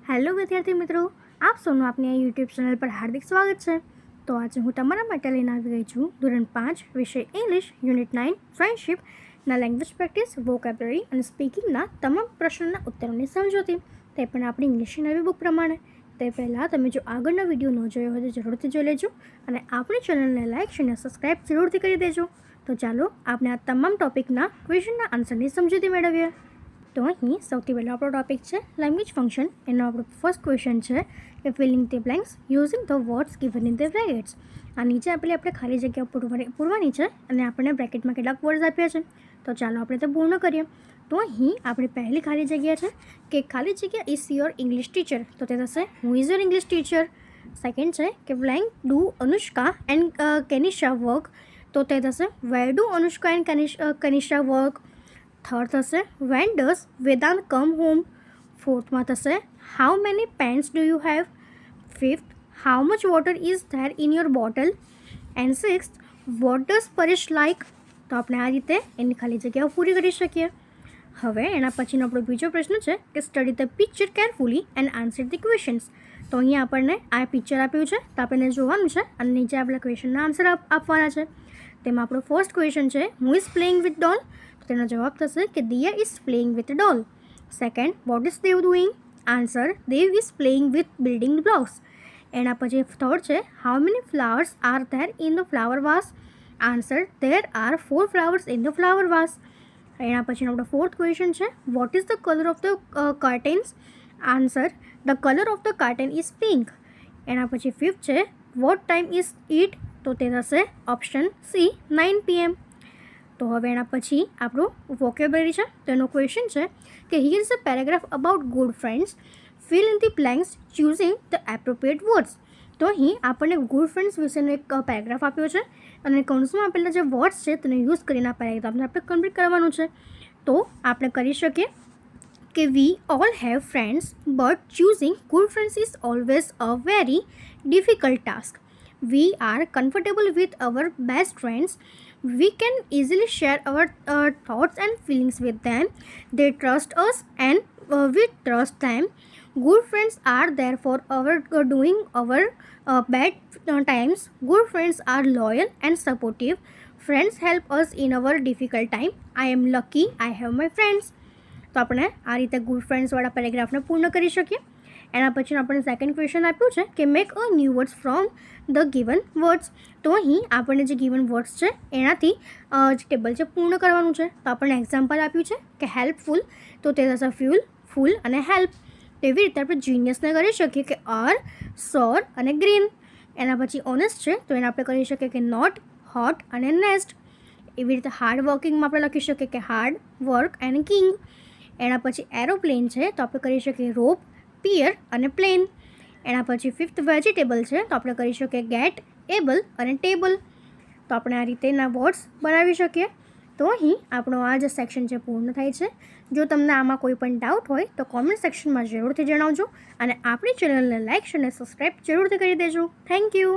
Hello વિદ્યાર્થી મિત્રો, આપ સૌનું આપની આ યુટ્યુબ ચેનલ પર હાર્દિક સ્વાગત છે। તો આજે હું તમારા માટે લઈને આવી ગઈ છું ધોરણ 5 વિષય ઇંગ્લિશ યુનિટ 9 ફ્રેન્ડશિપના લેંગ્વેજ પ્રેક્ટિસ, વોકેબ્યુલરી અને સ્પીકિંગના તમામ પ્રશ્નોના ઉત્તરોની સમજૂતી, તે પણ આપણી ઇંગ્લિશની નવી બુક પ્રમાણે। તે પહેલાં તમે જો આગળનો વિડીયો ન જોયો હોય તો જરૂરથી જોઈ લેજો અને આપણી ચેનલને લાઇક અને સબસ્ક્રાઈબ જરૂરથી કરી દેજો। તો ચાલો આપણે આ તમામ ટોપિકના ક્વેશ્ચનના આન્સરની સમજૂતી મેળવીએ। તો અહીં સૌથી પહેલો આપણો ટોપિક છે લેંગ્વેજ ફંક્શન। એનો આપણો ફર્સ્ટ ક્વેશ્ચન છે કે filling the blanks using the words given in the brackets. આ નીચે આપેલી આપણે ખાલી જગ્યા પૂરવાની છે અને આપણને બ્રેકેટમાં કેટલાક વર્ડ્સ આપ્યા છે, તો ચાલો આપણે તે પૂર્ણ કરીએ। તો અહીં આપણી પહેલી ખાલી જગ્યા છે કે ખાલી જગ્યા ઇઝ યોર ઇંગ્લિશ ટીચર, તો તે થશે who is your English teacher. Second છે કે blank do Anushka and Kenisha work, તો તે થશે where do Anushka and Kenisha work. Third થશે when does Vedant come home. ફોર્થમાં થશે how many pens do you have. Fifth how much water is there in your bottle. And sixth what does Paresh like. તો આપણે આ રીતે એની ખાલી જગ્યાઓ પૂરી કરી શકીએ। હવે એના પછીનો આપણો બીજો પ્રશ્ન છે કે study the picture carefully and answer the questions. તો અહીંયા આપણને આ પિક્ચર આપ્યું છે, તો આપણને જોવાનું છે અને નીચે આપણે ક્વેશ્ચનના આન્સર આપવાના છે। તેમાં આપણો ફર્સ્ટ ક્વેશ્ચન છે who is playing with doll, તો તેનો જવાબ થશે કે Diya is playing with doll. Second what is Dev doing, answer Dev is playing with building blocks. એના પછી થર્ડ છે how many flowers are there in the flower vase, answer there are 4 flowers in the flower vase. એના પછીનો આપણો fourth question છે what is the colour of the curtains, answer the colour of the curtain is pink. એના પછી fifth છે what time is it, તો તે થશે ઓપ્શન સી 9 PM। તો હવે એના પછી આપણું વોકેબ્યુલરી છે, તો એનો ક્વેશ્ચન છે કે here is a paragraph about good friends, fill in the blanks choosing the appropriate words. તો અહીં આપણને ગુડ ફ્રેન્ડ્સ વિશેનો એક પેરેગ્રાફ આપ્યો છે અને કૌંસમાં આપેલા જે વર્ડ્સ છે તેને યુઝ કરીને આ પેરેગ્રાફને આપણે કમ્પ્લીટ કરવાનું છે। તો આપણે કરી શકીએ કે we all have friends but choosing good friends is always a very difficult task. We are comfortable with our best friends, we can easily share our thoughts and feelings with them, they trust us and we trust them। Good friends are there for our during our bad times, good friends are loyal and supportive, friends help us in our difficult time, I am lucky I have my friends। તો આપણે આ રીતે good ફ્રેન્ડ્સવાળા પેરેગ્રાફને પૂર્ણ કરી શકીએ। એના પછી આપણને સેકન્ડ ક્વેશ્ચન આપ્યું છે કે make a new words from the given words. તો અહીં આપણને જે ગિવન વર્ડ્સ છે એનાથી જે ટેબલ છે પૂર્ણ કરવાનું છે। તો આપણને એક્ઝામ્પલ આપ્યું છે કે હેલ્પફુલ, તો તે થશે ફ્યુલ, ફૂલ અને હેલ્પ। તેવી રીતે આપણે જીનિયસને કરી શકીએ કે અર, સોર અને ગ્રીન। એના પછી ઓનેસ્ટ છે, તો એને આપણે કરી શકીએ કે નોટ, હોટ અને નેસ્ટ। એવી રીતે હાર્ડ વર્કિંગમાં આપણે લખી શકીએ કે હાર્ડ વર્ક એન્ડ કિંગ। એના પછી એરોપ્લેન છે, તો આપણે કરી શકીએ રોપ, પિયર અને પ્લેન। એના પછી ફિફ્થ વેજીટેબલ છે, તો આપણે કરી શકીએ ગેટ, એબલ અને ટેબલ। તો આપણે આ રીતેના વર્ડ્સ બનાવી શકીએ। તો અહીં આપણો આ જે સેક્શન છે પૂર્ણ થાય છે। જો તમને આમાં કોઈ પણ ડાઉટ હોય તો કોમેન્ટ સેક્શનમાં જરૂરથી જણાવજો અને આપણી ચેનલને લાઇક અને સબસ્ક્રાઈબ જરૂરથી કરી દેજો। Thank you.